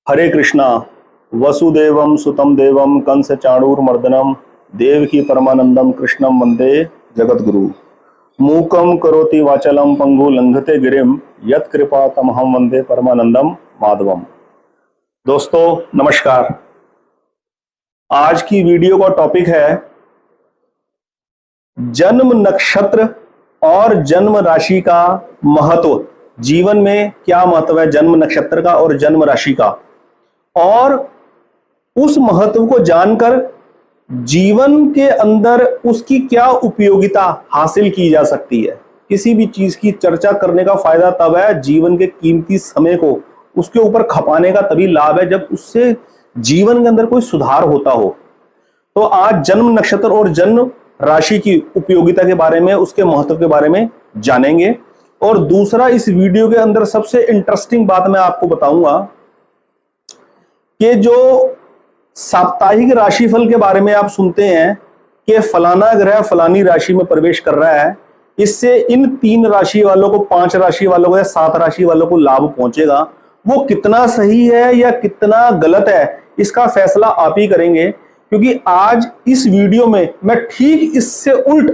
हरे कृष्णा। वसुदेवम सुतम देवम कंस चाणूरमर्दनम देवकी परमानंदम कृष्णम वंदे जगद्गुरु। मूकम करोति वाचलम पंगु लंघते गिरिम यत कृपा तमहम वंदे परमानंदम माधवम। दोस्तों नमस्कार। आज की वीडियो का टॉपिक है जन्म नक्षत्र और जन्म राशि का महत्व। जीवन में क्या महत्व है जन्म नक्षत्र का और जन्म राशि का, और उस महत्व को जानकर जीवन के अंदर उसकी क्या उपयोगिता हासिल की जा सकती है। किसी भी चीज की चर्चा करने का फायदा तब है, जीवन के कीमती समय को उसके ऊपर खपाने का तभी लाभ है जब उससे जीवन के अंदर कोई सुधार होता हो। तो आज जन्म नक्षत्र और जन्म राशि की उपयोगिता के बारे में, उसके महत्व के बारे में जानेंगे। और दूसरा, इस वीडियो के अंदर सबसे इंटरेस्टिंग बात मैं आपको बताऊंगा कि जो साप्ताहिक राशिफल के बारे में आप सुनते हैं कि फलाना ग्रह फलानी राशि में प्रवेश कर रहा है, इससे इन 3 राशि वालों को, 5 राशि वालों को या 7 राशि वालों को लाभ पहुंचेगा, वो कितना सही है या कितना गलत है इसका फैसला आप ही करेंगे। क्योंकि आज इस वीडियो में मैं ठीक इससे उल्ट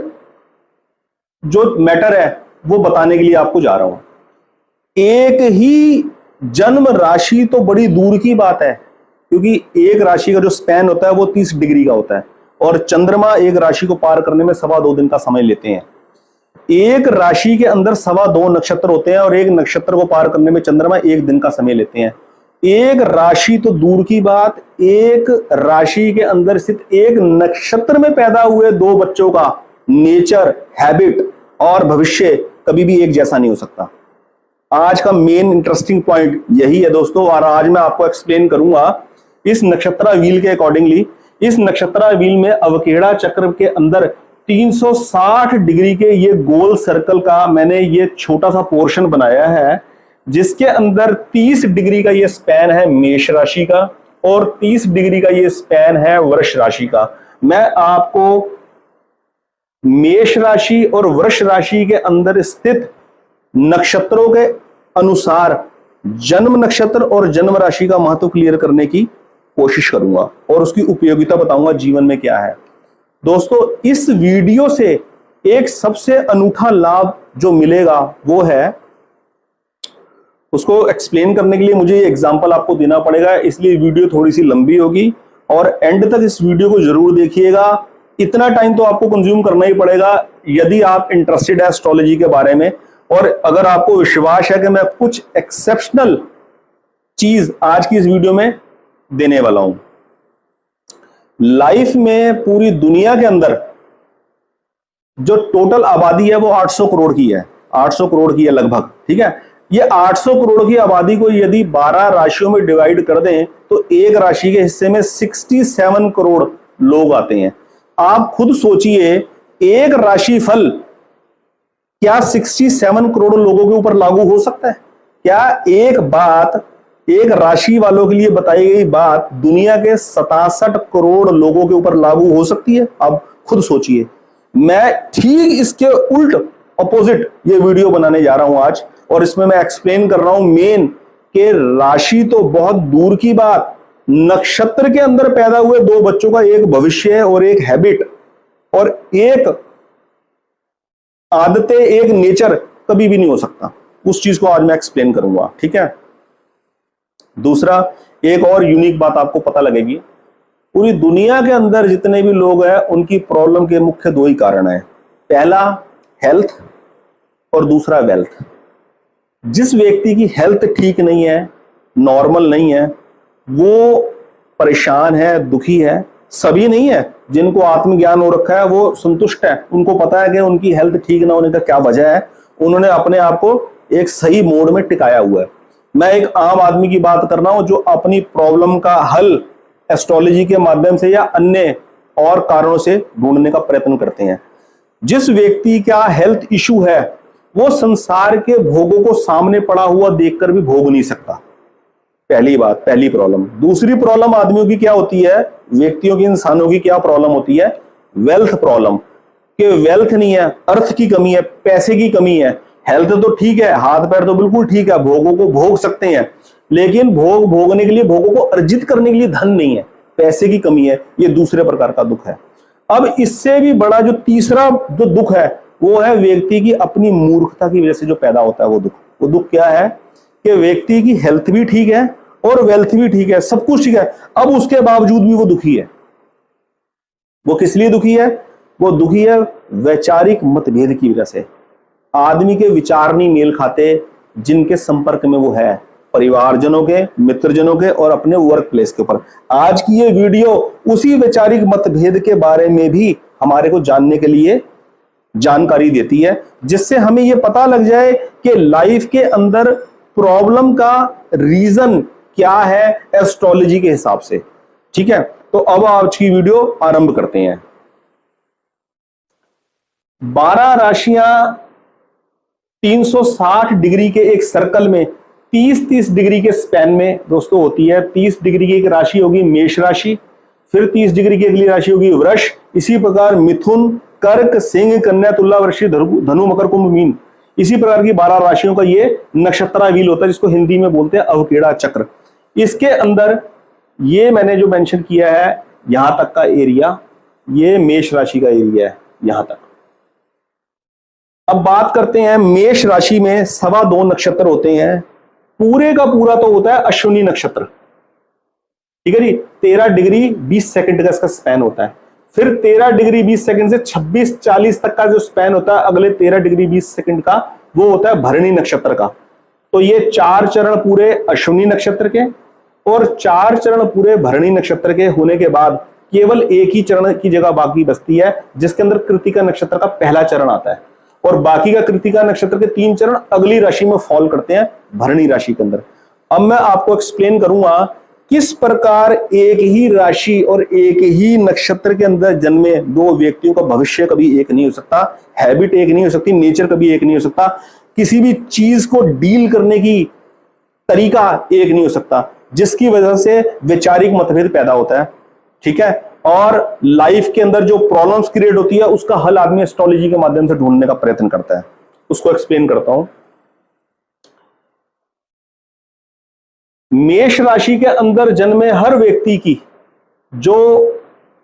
जो मैटर है वो बताने के लिए आपको जा रहा हूं। एक ही जन्म राशि तो बड़ी दूर की बात है, क्योंकि एक राशि का जो स्पैन होता है वो 30 डिग्री का होता है और चंद्रमा एक राशि को पार करने में 2.25 दिन का समय लेते हैं। एक राशि के अंदर 2.25 नक्षत्र होते हैं और एक नक्षत्र को पार करने में चंद्रमा 1 दिन का समय लेते हैं। एक राशि तो दूर की बात, एक राशि के अंदर स्थित एक नक्षत्र में पैदा हुए 2 बच्चों का नेचर, हैबिट और भविष्य कभी भी एक जैसा नहीं हो सकता। आज का मेन इंटरेस्टिंग पॉइंट यही है दोस्तों, और आज मैं आपको एक्सप्लेन करूंगा इस नक्षत्रा व्हील के अकॉर्डिंगली। इस नक्षत्रा व्हील में अवकेड़ा चक्र के अंदर 360 डिग्री के ये गोल सर्कल का मैंने ये छोटा सा पोर्शन बनाया है, जिसके अंदर 30 डिग्री का ये स्पैन है मेष राशि का और 30 डिग्री का ये स्पैन है वृष राशि का। मैं आपको मेष राशि और वृष राशि के अंदर स्थित नक्षत्रों के अनुसार जन्म नक्षत्र और जन्म राशि का महत्व क्लियर करने की कोशिश करूंगा और उसकी उपयोगिता बताऊंगा जीवन में क्या है। दोस्तों इस वीडियो से एक सबसे अनूठा लाभ जो मिलेगा वो है, उसको एक्सप्लेन करने के लिए मुझे ये एग्जांपल आपको देना पड़ेगा, इसलिए वीडियो थोड़ी सी लंबी होगी और एंड तक इस वीडियो को जरूर देखिएगा। इतना टाइम तो आपको कंज्यूम करना ही पड़ेगा यदि आप इंटरेस्टेड है एस्ट्रोलॉजी के बारे में, और अगर आपको विश्वास है कि मैं कुछ एक्सेप्शनल चीज आज की इस वीडियो में देने वाला हूं। लाइफ में पूरी दुनिया के अंदर जो टोटल आबादी है वो 800 करोड़ की है, 800 करोड़ की है लगभग, ठीक है। ये 800 करोड़ की आबादी को यदि 12 राशियों में डिवाइड कर दें तो एक राशि के हिस्से में 67 करोड़ लोग आते हैं। आप खुद सोचिए, एक राशिफल क्या 67 करोड़ लोगों के ऊपर लागू हो सकता है? क्या एक बात, एक राशि वालों के लिए बताई गई बात दुनिया के 67 करोड़ लोगों के ऊपर लागू हो सकती है? आप खुद सोचिए। मैं ठीक इसके उल्ट अपोजिट ये वीडियो बनाने जा रहा हूं आज, और इसमें मैं एक्सप्लेन कर रहा हूं मेन के राशि तो बहुत दूर की बात, नक्षत्र के अंदर पैदा हुए 2 बच्चों का एक भविष्य और एक हैबिट और एक आदतें, एक नेचर कभी भी नहीं हो सकता। उस चीज को आज मैं एक्सप्लेन करूंगा, ठीक है। दूसरा, एक और यूनिक बात आपको पता लगेगी, पूरी दुनिया के अंदर जितने भी लोग हैं उनकी प्रॉब्लम के मुख्य 2 ही कारण हैं। पहला हेल्थ और दूसरा वेल्थ। जिस व्यक्ति की हेल्थ ठीक नहीं है, नॉर्मल नहीं है, वो परेशान है, दुखी है। सभी नहीं है, जिनको आत्मज्ञान हो रखा है वो संतुष्ट है, उनको पता है कि उनकी हेल्थ ठीक ना होने का क्या वजह है, उन्होंने अपने आप को एक सही मोड में टिकाया हुआ है। मैं एक आम आदमी की बात कर रहा हूं जो अपनी प्रॉब्लम का हल एस्ट्रोलॉजी के माध्यम से या अन्य और कारणों से ढूंढने का प्रयत्न करते हैं। जिस व्यक्ति का हेल्थ इशू है वो संसार के भोगों को सामने पड़ा हुआ देखकर भी भोग नहीं सकता। पहली बात, पहली प्रॉब्लम। दूसरी प्रॉब्लम आदमियों की क्या होती है, व्यक्तियों की, इंसानों की क्या प्रॉब्लम होती है? Wealth problem. कि वेल्थ नहीं है, अर्थ की कमी है, पैसे की कमी है। हेल्थ तो ठीक है, हाथ पैर तो बिल्कुल ठीक है, भोगों को भोग सकते हैं, लेकिन भोग भोगने के लिए, भोगों को अर्जित करने के लिए धन नहीं है, पैसे की कमी है, ये दूसरे प्रकार का दुख है। अब इससे भी बड़ा जो तीसरा जो दुख है वो है व्यक्ति की अपनी मूर्खता की वजह से जो पैदा होता है वो दुख। वो दुख क्या है कि व्यक्ति की हेल्थ भी ठीक है और वेल्थ भी ठीक है, सब कुछ ठीक है, अब उसके बावजूद भी वो दुखी है। वो किस लिए दुखी है? वो दुखी है वैचारिक मतभेद की वजह से। आदमी के विचार नहीं मेल खाते जिनके संपर्क में वो है, परिवारजनों के, मित्रजनों के और अपने वर्क प्लेस के ऊपर। आज की ये वीडियो उसी वैचारिक मतभेद के बारे में भी हमारे को जानने के लिए जानकारी देती है, जिससे हमें ये पता लग जाए कि लाइफ के अंदर प्रॉब्लम का रीजन क्या है एस्ट्रोलॉजी के हिसाब से। ठीक है, तो अब आज की वीडियो आरंभ करते हैं। 12 राशियां 360 डिग्री के एक सर्कल में 30-30 डिग्री के स्पैन में दोस्तों होती है। 30 डिग्री की एक राशि होगी मेष राशि, फिर 30 डिग्री की अगली राशि होगी वृष, इसी प्रकार मिथुन, कर्क, सिंह, कन्या, तुला, वृश्चिक, धनु, मकर, कुंभ, मीन। इसी प्रकार की 12 राशियों का ये नक्षत्रा व्हील होता है, जिसको हिंदी में बोलते हैं अवकेड़ा चक्र। इसके अंदर ये मैंने जो मेंशन किया है यहां तक का एरिया, ये मेष राशि का एरिया है यहां तक। अब बात करते हैं मेष राशि में 2.25 नक्षत्र होते हैं, पूरे का पूरा तो होता है अश्विनी नक्षत्र। ठीक है जी, 13 डिग्री 20 सेकंड का इसका स्पैन होता है। फिर 13 डिग्री 20 सेकंड से 26-40 तक का जो स्पैन होता है, अगले 13 डिग्री 20 सेकंड का, वो होता है भरणी नक्षत्र का। तो ये 4 चरण पूरे अश्विनी नक्षत्र के और 4 चरण पूरे भरणी नक्षत्र के होने के बाद केवल एक ही चरण की जगह बाकी बचती है, जिसके अंदर कृतिका नक्षत्र का पहला चरण आता है, और बाकी का कृतिका नक्षत्र के 3 चरण अगली राशि में फॉल करते हैं भरणी राशि के अंदर। अब मैं आपको एक्सप्लेन करूंगा किस प्रकार एक ही राशि और एक ही नक्षत्र के अंदर जन्मे दो व्यक्तियों का भविष्य कभी एक नहीं हो सकता, हैबिट एक नहीं हो सकती, नेचर कभी एक नहीं हो सकता, किसी भी चीज को डील करने की तरीका एक नहीं हो सकता, जिसकी वजह से वैचारिक मतभेद पैदा होता है। ठीक है, और लाइफ के अंदर जो प्रॉब्लम्स क्रिएट होती है उसका हल आदमी एस्ट्रोलॉजी के माध्यम से ढूंढने का प्रयत्न करता है। उसको एक्सप्लेन करता हूं। मेष राशि के अंदर जन्मे हर व्यक्ति की जो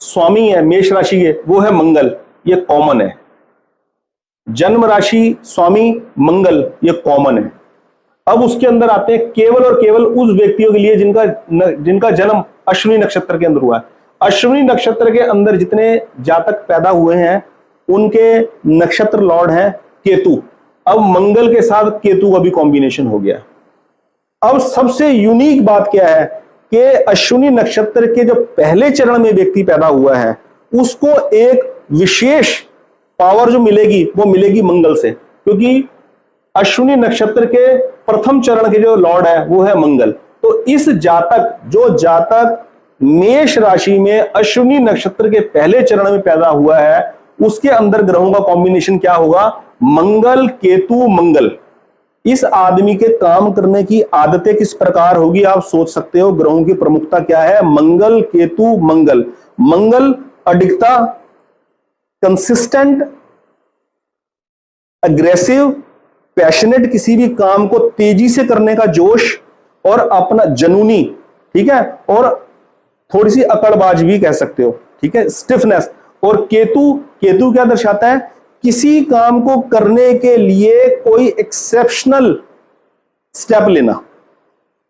स्वामी है मेष राशि के, वो है मंगल, ये कॉमन है। जन्म राशि स्वामी मंगल, ये कॉमन है। अब उसके अंदर आते हैं केवल और केवल उस व्यक्तियों के लिए जिनका जन्म अश्विनी नक्षत्र के अंदर हुआ है। अश्विनी नक्षत्र के अंदर जितने जातक पैदा हुए हैं उनके नक्षत्र लॉर्ड है केतु। अब मंगल के साथ केतु का भी कॉम्बिनेशन हो गया। अब सबसे यूनिक बात क्या है कि अश्विनी नक्षत्र के जो पहले चरण में व्यक्ति पैदा हुआ है उसको एक विशेष पावर जो मिलेगी वो मिलेगी मंगल से, क्योंकि अश्विनी नक्षत्र के प्रथम चरण के जो लॉर्ड है वो है मंगल। तो इस जातक, जो जातक मेष राशि में अश्विनी नक्षत्र के पहले चरण में पैदा हुआ है, उसके अंदर ग्रहों का कॉम्बिनेशन क्या होगा? मंगल, केतु, मंगल। इस आदमी के काम करने की आदतें किस प्रकार होगी आप सोच सकते हो। ग्रहों की प्रमुखता क्या है? मंगल, केतु, मंगल। मंगल अडिगता, कंसिस्टेंट, अग्रेसिव, पैशनेट, किसी भी काम को तेजी से करने का जोश और अपना जुनूनी, ठीक है, और थोड़ी सी अकड़बाज भी कह सकते हो, ठीक है, स्टिफनेस। और केतु, केतु क्या दर्शाता है? किसी काम को करने के लिए कोई एक्सेप्शनल स्टेप लेना,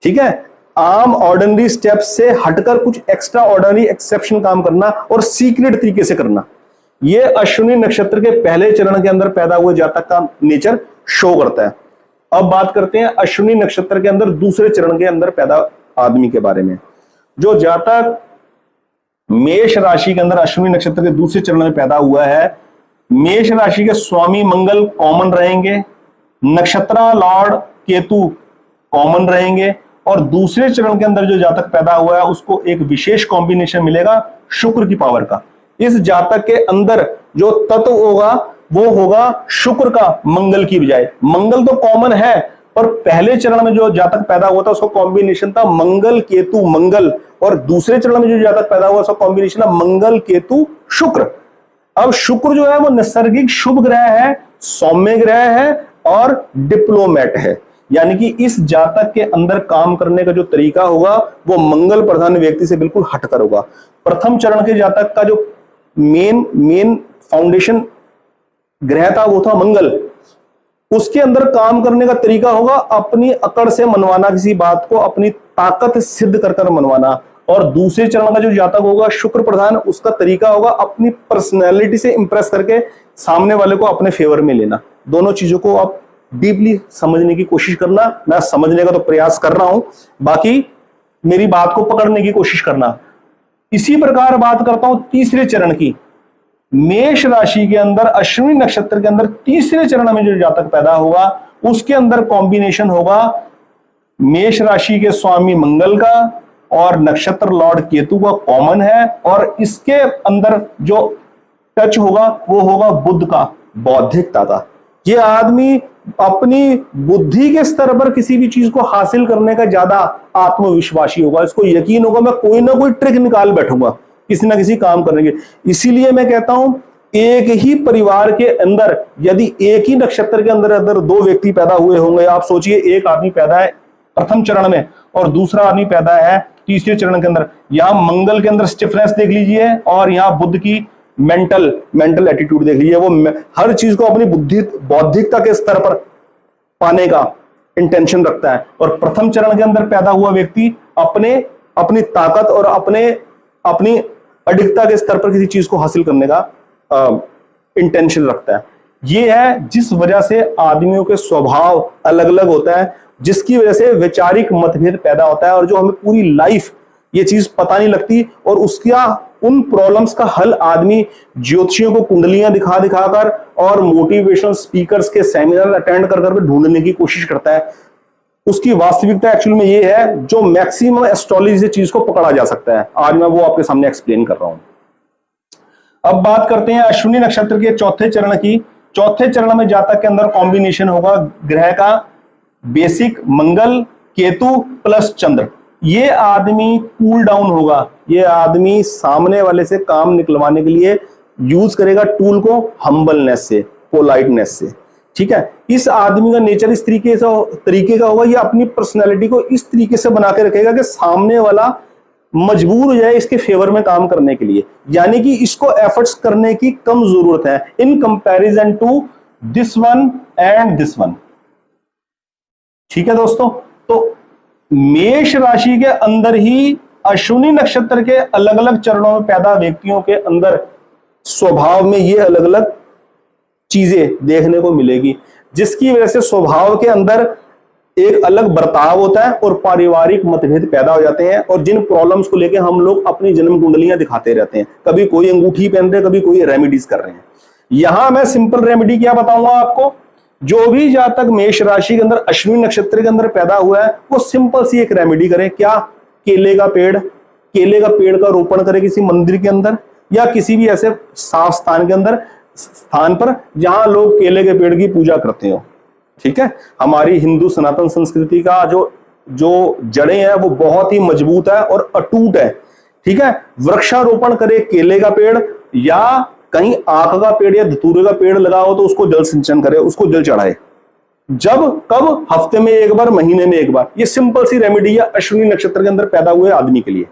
ठीक है, आम ऑर्डिनरी स्टेप से हटकर कुछ एक्स्ट्रा ऑर्डिनरी एक्सेप्शन काम करना और सीक्रेट तरीके से करना। ये अश्विनी नक्षत्र के पहले चरण के अंदर पैदा हुए जातक का नेचर शो करता है। अब बात करते हैं अश्विनी नक्षत्र के अंदर दूसरे चरण के अंदर पैदा आदमी के बारे में। जो जातक मेष राशि के अंदर अश्विनी नक्षत्र के दूसरे चरण में पैदा हुआ है, मेष राशि के स्वामी मंगल कॉमन रहेंगे, नक्षत्रा लॉर्ड केतु कॉमन रहेंगे, और दूसरे चरण के अंदर जो जातक पैदा हुआ है उसको एक विशेष कॉम्बिनेशन मिलेगा शुक्र की पावर का। इस जातक के अंदर जो तत्व होगा वो होगा शुक्र का मंगल की बजाय। मंगल तो कॉमन है, पर पहले चरण में जो जातक पैदा हुआ था उसका कॉम्बिनेशन था मंगल केतु मंगल, और दूसरे चरण में जो जातक पैदा हुआ उसका कॉम्बिनेशन है मंगल केतु शुक्र। अब शुक्र जो है वो नैसर्गिक शुभ ग्रह है, सौम्य ग्रह है और डिप्लोमेट है। यानी कि इस जातक के अंदर काम करने का जो तरीका होगा वो मंगल प्रधान व्यक्ति से बिल्कुल हटकर होगा। प्रथम चरण के जातक का जो मेन फाउंडेशन ग्रह था वो था मंगल। उसके अंदर काम करने का तरीका होगा अपनी अकड़ से मनवाना, किसी बात को अपनी ताकत सिद्ध कर मनवाना। और दूसरे चरण का जो जातक होगा शुक्र प्रधान, उसका तरीका होगा अपनी पर्सनैलिटी से इंप्रेस करके सामने वाले को अपने फेवर में लेना। दोनों चीजों को आप डीपली समझने की कोशिश करना। मैं समझने का तो प्रयास कर रहा हूं, बाकी मेरी बात को पकड़ने की कोशिश करना। इसी प्रकार बात करता हूं तीसरे चरण की। मेष राशि के अंदर अश्विनी नक्षत्र के अंदर तीसरे चरण में जो जातक पैदा होगा उसके अंदर कॉम्बिनेशन होगा मेष राशि के स्वामी मंगल का और नक्षत्र लॉर्ड केतु का कॉमन है। और इसके अंदर जो टच होगा वो होगा बुध का, बौद्धिकता का। ये आदमी अपनी बुद्धि के स्तर पर किसी भी चीज को हासिल करने का ज्यादा आत्मविश्वासी होगा। इसको यकीन होगा मैं कोई ना कोई ट्रिक निकाल बैठूंगा किसी ना किसी काम करने के। इसीलिए मैं कहता हूं एक ही परिवार के अंदर यदि एक ही नक्षत्र के अंदर दो व्यक्ति पैदा हुए होंगे, आप सोचिए एक आदमी पैदा है प्रथम चरण में और दूसरा आदमी पैदा है तीसरे चरण के अंदर। यहां मंगल के अंदर स्टिफनेस देख लीजिए और यहां बुध की मेंटल एटीट्यूड देख लीजिए। वो हर चीज को अपनी बुद्धि बौद्धिकता के स्तर पर पाने का इंटेंशन रखता है। और प्रथम चरण के अंदर पैदा हुआ व्यक्ति अपनी ताकत और अपनी अडिगता के स्तर पर किसी चीज को हासिल करने का इंटेंशन रखता है। ये है जिस वजह से आदमियों के स्वभाव अलग अलग होता है, जिसकी वजह से वैचारिक मतभेद पैदा होता है और जो हमें पूरी लाइफ ये चीज पता नहीं लगती। और उसका उन प्रॉब्लम्स का हल आदमी ज्योतिषियों को कुंडलियां दिखाकर और मोटिवेशनल स्पीकर्स के सेमिनार अटेंड कर ढूंढने की कोशिश करता है। उसकी वास्तविकता एक्चुअल में ये है जो मैक्सिमम एस्ट्रोलॉजी से चीज को पकड़ा जा सकता है। आज मैं वो आपके सामने एक्सप्लेन कर रहा हूं। अब बात करते हैं अश्विनी नक्षत्र के चौथे चरण की। चौथे चरण में जातक के अंदर कॉम्बिनेशन होगा ग्रह का बेसिक मंगल केतु प्लस चंद्र। ये आदमी कूल डाउन होगा। ये आदमी सामने वाले से काम निकलवाने के लिए यूज करेगा टूल को हम्बलनेस से, पोलाइटनेस से। ठीक है, इस आदमी का नेचर इस तरीके का होगा। ये अपनी पर्सनैलिटी को इस तरीके से बना के रखेगा कि सामने वाला मजबूर हो जाए इसके फेवर में काम करने के लिए। यानी कि इसको एफर्ट्स करने की कम जरूरत है in comparison to this one and this one. ठीक है दोस्तों, तो मेष राशि के अंदर ही अश्विनी नक्षत्र के अलग अलग चरणों में पैदा व्यक्तियों के अंदर स्वभाव में ये अलग अलग चीजें देखने को मिलेगी, जिसकी वजह से स्वभाव के अंदर एक अलग बर्ताव होता है और पारिवारिक मतभेद पैदा हो जाते हैं। और जिन प्रॉब्लम्स को लेकर हम लोग अपनी जन्म कुंडलियां दिखाते रहते हैं, कभी कोई अंगूठी पहन रहे, कभी कोई रेमेडीज कर रहे हैं। यहां मैं सिंपल रेमेडी क्या बताऊंगा आपको। जो भी जातक मेष राशि के अंदर अश्विनी नक्षत्र के अंदर पैदा हुआ है वो सिंपल सी एक रेमेडी करे। क्या? केले का पेड़ का रोपण करे किसी मंदिर के अंदर या किसी भी ऐसे साफ स्थान पर जहां लोग केले के पेड़ की पूजा करते हो। ठीक है, हमारी हिंदू सनातन संस्कृति का जो जड़ें हैं वो बहुत ही मजबूत है और अटूट है। ठीक है, वृक्षारोपण करे केले का पेड़ या कहीं आक का पेड़ या धतूरे का पेड़ लगाओ तो उसको जल सिंचन करे, उसको जल चढ़ाए। कब? हफ्ते में एक बार, महीने में एक बार। ये सिंपल सी रेमेडी है अश्विनी नक्षत्र के अंदर पैदा हुए आदमी के लिए।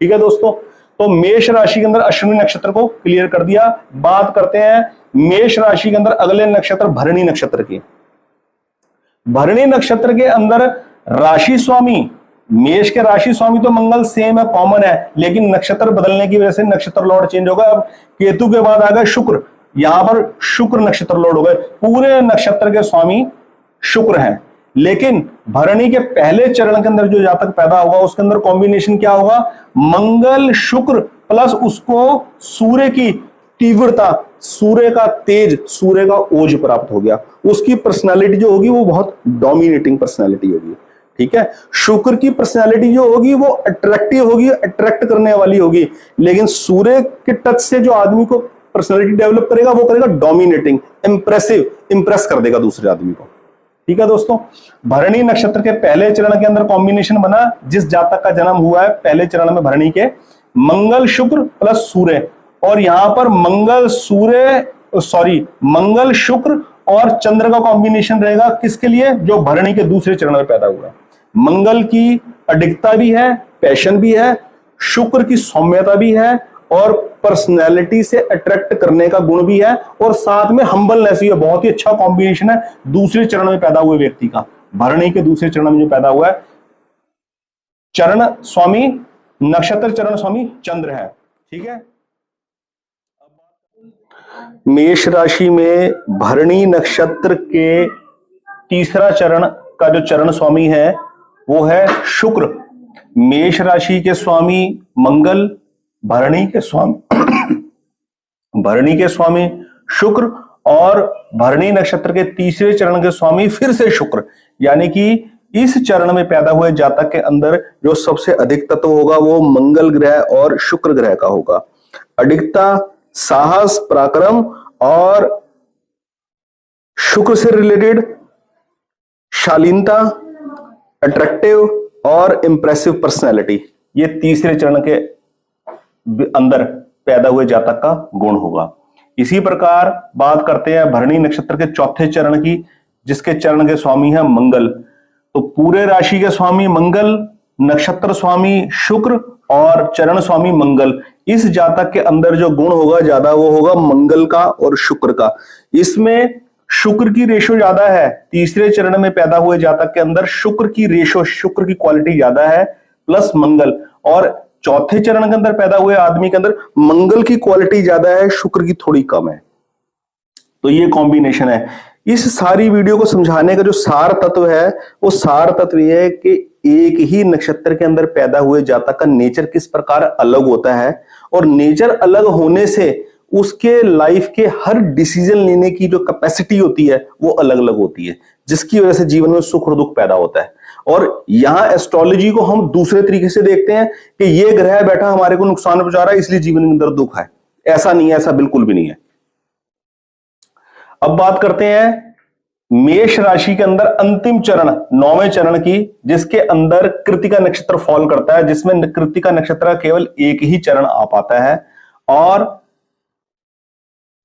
ठीक है दोस्तों, तो मेष राशि के अंदर अश्विनी नक्षत्र को क्लियर कर दिया। बात करते हैं मेष राशि के अंदर अगले नक्षत्र भरणी नक्षत्र की। भरणी नक्षत्र के अंदर राशि स्वामी, मेष के राशि स्वामी तो मंगल सेम है, कॉमन है, लेकिन नक्षत्र बदलने की वजह से नक्षत्र लॉर्ड चेंज होगा। अब केतु के बाद आ गए शुक्र, यहां पर शुक्र नक्षत्र लॉर्ड हो गए। पूरे नक्षत्र के स्वामी शुक्र हैं। लेकिन भरणी के पहले चरण के अंदर जो जातक पैदा होगा उसके अंदर कॉम्बिनेशन क्या होगा? मंगल शुक्र प्लस उसको सूर्य की तीव्रता, सूर्य का तेज, सूर्य का ओज प्राप्त हो गया। उसकी पर्सनालिटी जो होगी वो बहुत डोमिनेटिंग पर्सनालिटी होगी। ठीक है, शुक्र की पर्सनालिटी जो होगी वो अट्रैक्टिव होगी, अट्रैक्ट करने वाली होगी। लेकिन सूर्य के टच से जो आदमी को पर्सनालिटी डेवलप करेगा वो करेगा डोमिनेटिंग, इंप्रेसिव, इंप्रेस कर देगा दूसरे आदमी को। ठीक है दोस्तों, भरणी नक्षत्र के पहले चरण के अंदर कॉम्बिनेशन बना। जिस जातक का जन्म हुआ है पहले चरण में भरणी के, मंगल शुक्र प्लस सूर्य, और यहां पर मंगल शुक्र और चंद्र का कॉम्बिनेशन रहेगा किसके लिए, जो भरणी के दूसरे चरण में पैदा हुआ है। मंगल की अधिकता भी है, पैशन भी है, शुक्र की सौम्यता भी है, और पर्सनैलिटी से अट्रैक्ट करने का गुण भी है, और साथ में हम्बलनेस भी है। बहुत ही अच्छा कॉम्बिनेशन है दूसरे चरण में पैदा हुए व्यक्ति का। भरणी के दूसरे चरण में जो पैदा हुआ है, चरण स्वामी, नक्षत्र चरण स्वामी चंद्र है। ठीक है, मेष राशि में भरणी नक्षत्र के तीसरा चरण का जो चरण स्वामी है वो है शुक्र। मेष राशि के स्वामी मंगल, भरणी के स्वामी शुक्र, और भरणी नक्षत्र के तीसरे चरण के स्वामी फिर से शुक्र। यानी कि इस चरण में पैदा हुए जातक के अंदर जो सबसे अधिक तत्व होगा वो मंगल ग्रह और शुक्र ग्रह का होगा। अधिकता, साहस, पराक्रम और शुक्र से रिलेटेड शालीनता, अट्रैक्टिव और इंप्रेसिव पर्सनैलिटी, ये तीसरे चरण के अंदर पैदा हुए जातक का गुण होगा। इसी प्रकार बात करते हैं भरणी नक्षत्र के चौथे चरण की, जिसके चरण के स्वामी है मंगल। तो पूरे राशि के स्वामी मंगल, नक्षत्र स्वामी शुक्र और चरण स्वामी मंगल। इस जातक के अंदर जो गुण होगा ज्यादा वो होगा मंगल का और शुक्र का। इसमें शुक्र की रेशो ज्यादा है, तीसरे चरण में पैदा हुए जातक के अंदर शुक्र की रेशो, शुक्र की क्वालिटी ज्यादा है प्लस मंगल, और चौथे चरण के अंदर पैदा हुए आदमी के अंदर मंगल की क्वालिटी ज्यादा है, शुक्र की थोड़ी कम है। तो ये कॉम्बिनेशन है। इस सारी वीडियो को समझाने का जो सार तत्व है वो सार तत्व ये है कि एक ही नक्षत्र के अंदर पैदा हुए जातक का नेचर किस प्रकार अलग होता है, और नेचर अलग होने से उसके लाइफ के हर डिसीजन लेने की जो कैपेसिटी होती है वो अलग अलग होती है, जिसकी वजह से जीवन में सुख और दुख पैदा होता है। और यहां एस्ट्रोलॉजी को हम दूसरे तरीके से देखते हैं कि ये ग्रह बैठा हमारे को नुकसान पहुंचा रहा है इसलिए जीवन के अंदर दुख है। ऐसा नहीं है, ऐसा बिल्कुल भी नहीं है। अब बात करते हैं मेष राशि के अंदर अंतिम चरण, 9वें चरण की, जिसके अंदर कृत्तिका नक्षत्र फॉल करता है, जिसमें कृत्तिका नक्षत्र का केवल एक ही चरण आ पाता है, और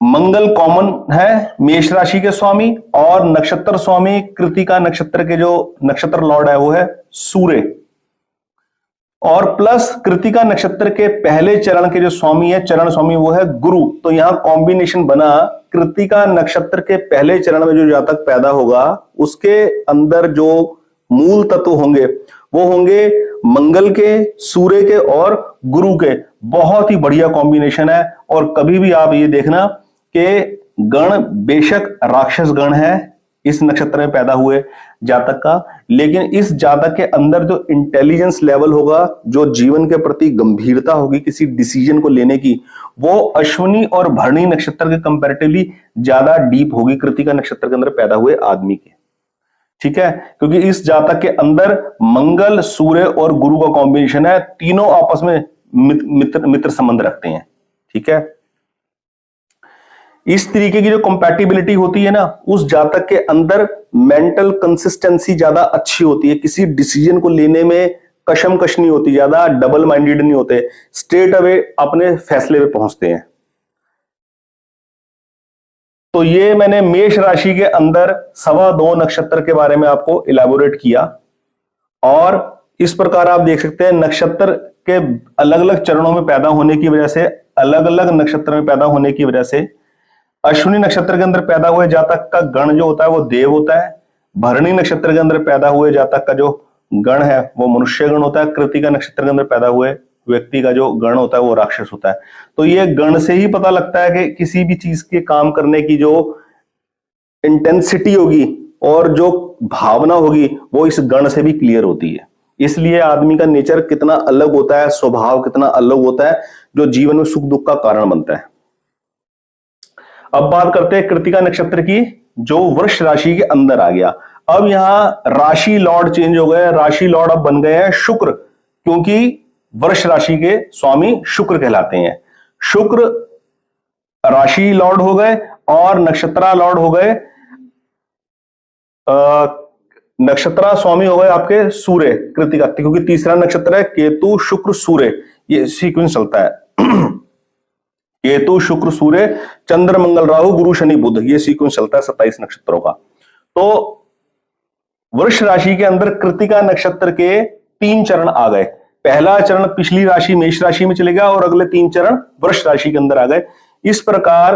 मंगल कॉमन है मेष राशि के स्वामी, और नक्षत्र स्वामी कृत्तिका नक्षत्र के जो नक्षत्र लॉर्ड है वो है सूर्य, और प्लस कृत्तिका नक्षत्र के पहले चरण के जो स्वामी है, चरण स्वामी, वो है गुरु। तो यहां कॉम्बिनेशन बना, कृत्तिका नक्षत्र के पहले चरण में जो जातक पैदा होगा उसके अंदर जो मूल तत्व होंगे वो होंगे मंगल के, सूर्य के और गुरु के। बहुत ही बढ़िया कॉम्बिनेशन है। और कभी भी आप ये देखना कि गण बेशक राक्षस गण है इस नक्षत्र में पैदा हुए जातक का, लेकिन इस जातक के अंदर जो इंटेलिजेंस लेवल होगा, जो जीवन के प्रति गंभीरता होगी किसी डिसीजन को लेने की, वो अश्विनी और भरणी नक्षत्र के कंपैरेटिवली ज्यादा डीप होगी कृत्तिका नक्षत्र के अंदर पैदा हुए आदमी के। ठीक है, क्योंकि इस जातक के अंदर मंगल, सूर्य और गुरु का कॉम्बिनेशन है, तीनों आपस में मित्र संबंध रखते हैं। ठीक है, इस तरीके की जो कंपैटिबिलिटी होती है ना, उस जातक के अंदर मेंटल कंसिस्टेंसी ज्यादा अच्छी होती है, किसी डिसीजन को लेने में कशमकश नहीं होती, ज्यादा डबल माइंडेड नहीं होते, स्ट्रेट अवे अपने फैसले पे पहुंचते हैं। तो ये मैंने मेष राशि के अंदर 2.25 नक्षत्र के बारे में आपको इलैबोरेट किया, और इस प्रकार आप देख सकते हैं नक्षत्र के अलग अलग चरणों में पैदा होने की वजह से, अलग अलग नक्षत्र में पैदा होने की वजह से अश्विनी नक्षत्र के अंदर पैदा हुए जातक का गण जो होता है वो देव होता है, भरणी नक्षत्र के अंदर पैदा हुए जातक का जो गण है वो मनुष्य गण होता है, कृत्तिका नक्षत्र के अंदर पैदा हुए व्यक्ति का जो गण होता है वो राक्षस होता है। तो ये गण से ही पता लगता है कि किसी भी चीज के काम करने की जो इंटेंसिटी होगी और जो भावना होगी वो इस गण से भी क्लियर होती है। इसलिए आदमी का नेचर कितना अलग होता है, स्वभाव कितना अलग होता है, जो जीवन में सुख दुख का कारण बनता है। अब बात करते हैं कृत्तिका नक्षत्र की, जो वृष राशि के अंदर आ गया। अब यहां राशि लॉर्ड चेंज हो गए, राशि लॉर्ड अब बन गए हैं शुक्र, क्योंकि वृष राशि के स्वामी शुक्र कहलाते हैं। शुक्र राशि लॉर्ड हो गए और नक्षत्रा लॉर्ड हो गए, नक्षत्रा स्वामी हो गए आपके सूर्य कृत्तिका, क्योंकि तीसरा नक्षत्र है केतु शुक्र सूर्य, ये सीक्वेंस चलता है। केतु, शुक्र, सूर्य, चंद्र, मंगल, राहु, गुरु, शनि, बुध, ये सीक्वेंस चलता है 27 नक्षत्रों का। तो वृष राशि के अंदर कृतिका नक्षत्र के 3 चरण आ गए। पहला चरण पिछली राशि मेष राशि में चले गया और अगले 3 चरण वृष राशि के अंदर आ गए। इस प्रकार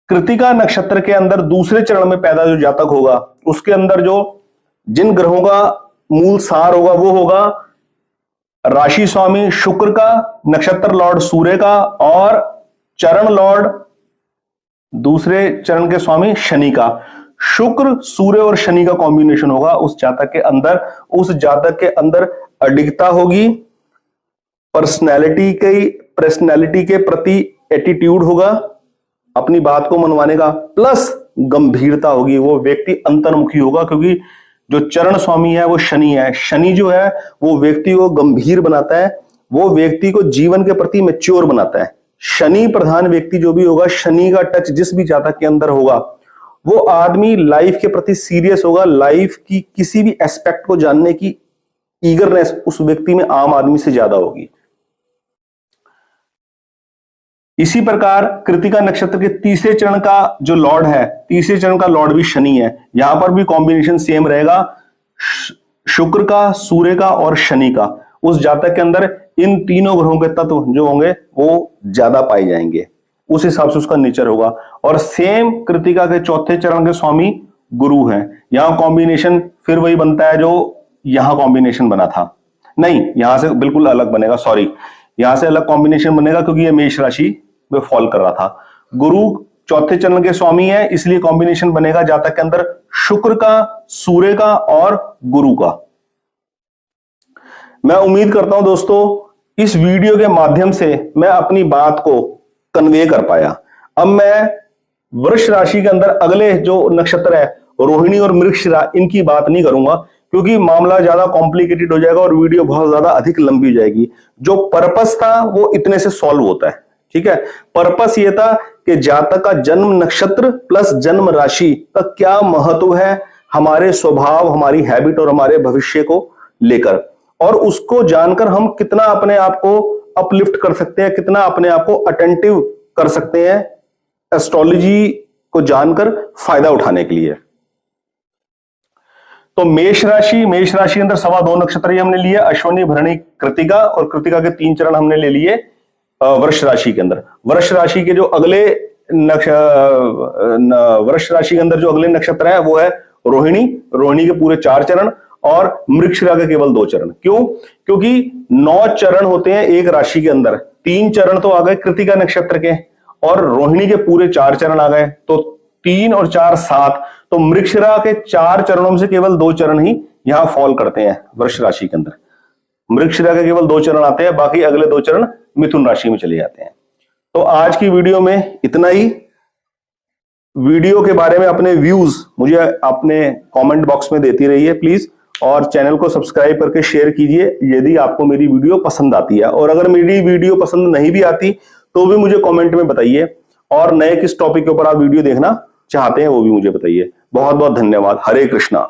कृतिका नक्षत्र के अंदर दूसरे चरण में पैदा जो जातक होगा, उसके अंदर जो जिन ग्रहों का मूल सार होगा वो होगा राशि स्वामी शुक्र का, नक्षत्र लॉर्ड सूर्य का और चरण लॉर्ड दूसरे चरण के स्वामी शनि का। शुक्र, सूर्य और शनि का कॉम्बिनेशन होगा उस जातक के अंदर। उस जातक के अंदर अडिगता होगी, पर्सनैलिटी के प्रति एटीट्यूड होगा, अपनी बात को मनवाने का, प्लस गंभीरता होगी। वो व्यक्ति अंतर्मुखी होगा क्योंकि जो चरण स्वामी है वो शनि है। शनि जो है वो व्यक्ति को गंभीर बनाता है, वो व्यक्ति को जीवन के प्रति मैच्योर बनाता है। शनि प्रधान व्यक्ति जो भी होगा, शनि का टच जिस भी जातक के अंदर होगा, वो आदमी लाइफ के प्रति सीरियस होगा। लाइफ की किसी भी एस्पेक्ट को जानने की ईगरनेस उस व्यक्ति में आम आदमी से ज्यादा होगी। इसी प्रकार कृतिका नक्षत्र के तीसरे चरण का जो लॉर्ड है, तीसरे चरण का लॉर्ड भी शनि है। यहां पर भी कॉम्बिनेशन सेम रहेगा, शुक्र का, सूर्य का और शनि का। उस जातक के अंदर इन तीनों ग्रहों के तत्व जो होंगे वो ज्यादा पाए जाएंगे, उस हिसाब से उसका नेचर होगा। और सेम कृतिका के चौथे चरण के स्वामी गुरु हैं। यहां कॉम्बिनेशन फिर वही बनता है जो यहां कॉम्बिनेशन बना था। नहीं, यहां से बिल्कुल अलग बनेगा, सॉरी, यहां से अलग कॉम्बिनेशन बनेगा क्योंकि ये मेष राशि में फॉल कर रहा था। गुरु चौथे चरण के स्वामी है, इसलिए कॉम्बिनेशन बनेगा जातक के अंदर शुक्र का, सूर्य का और गुरु का। मैं उम्मीद करता हूं दोस्तों इस वीडियो के माध्यम से मैं अपनी बात को कन्वे कर पाया। अब मैं वृष राशि के अंदर अगले जो नक्षत्र है रोहिणी और मृगशिरा, इनकी बात नहीं करूंगा क्योंकि मामला ज्यादा कॉम्प्लिकेटेड हो जाएगा और वीडियो बहुत ज्यादा अधिक लंबी हो जाएगी। जो पर्पस था वो इतने से सॉल्व होता है, ठीक है। पर्पस ये था कि जातक का जन्म नक्षत्र प्लस जन्म राशि का क्या महत्व है हमारे स्वभाव, हमारी हैबिट और हमारे भविष्य को लेकर, और उसको जानकर हम कितना अपने आप को अपलिफ्ट कर सकते हैं, कितना अपने आप को अटेंटिव कर सकते हैं एस्ट्रोलॉजी को जानकर फायदा उठाने के लिए। तो मेष राशि के अंदर 2.25 नक्षत्र हमने लिए, अश्विनी, भरणी, कृतिका, और कृतिका के 3 चरण हमने ले लिए वृष राशि के अंदर। वृष राशि के जो अगले वृष राशि के अंदर जो अगले नक्षत्र है वो है रोहिणी के पूरे 4 चरण और मृगशिरा के केवल 2 चरण। क्यों? क्योंकि 9 चरण होते हैं एक राशि के अंदर। 3 चरण तो आ गए कृतिका नक्षत्र के और रोहिणी के पूरे 4 चरण आ गए, तो 3 और 4 7। तो मृगशिरा के 4 चरणों में से केवल 2 चरण ही यहां फॉल करते हैं वृष राशि के अंदर। मृगशिरा के केवल 2 चरण आते हैं, बाकी अगले 2 चरण मिथुन राशि में चले जाते हैं। तो आज की वीडियो में इतना ही। वीडियो के बारे में अपने व्यूज मुझे अपने कमेंट बॉक्स में देती रहिए प्लीज, और चैनल को सब्सक्राइब करके शेयर कीजिए यदि आपको मेरी वीडियो पसंद आती है। और अगर मेरी वीडियो पसंद नहीं भी आती तो भी मुझे कमेंट में बताइए, और नए किस टॉपिक के ऊपर आप वीडियो देखना चाहते हैं वो भी मुझे बताइए। बहुत बहुत धन्यवाद। हरे कृष्णा।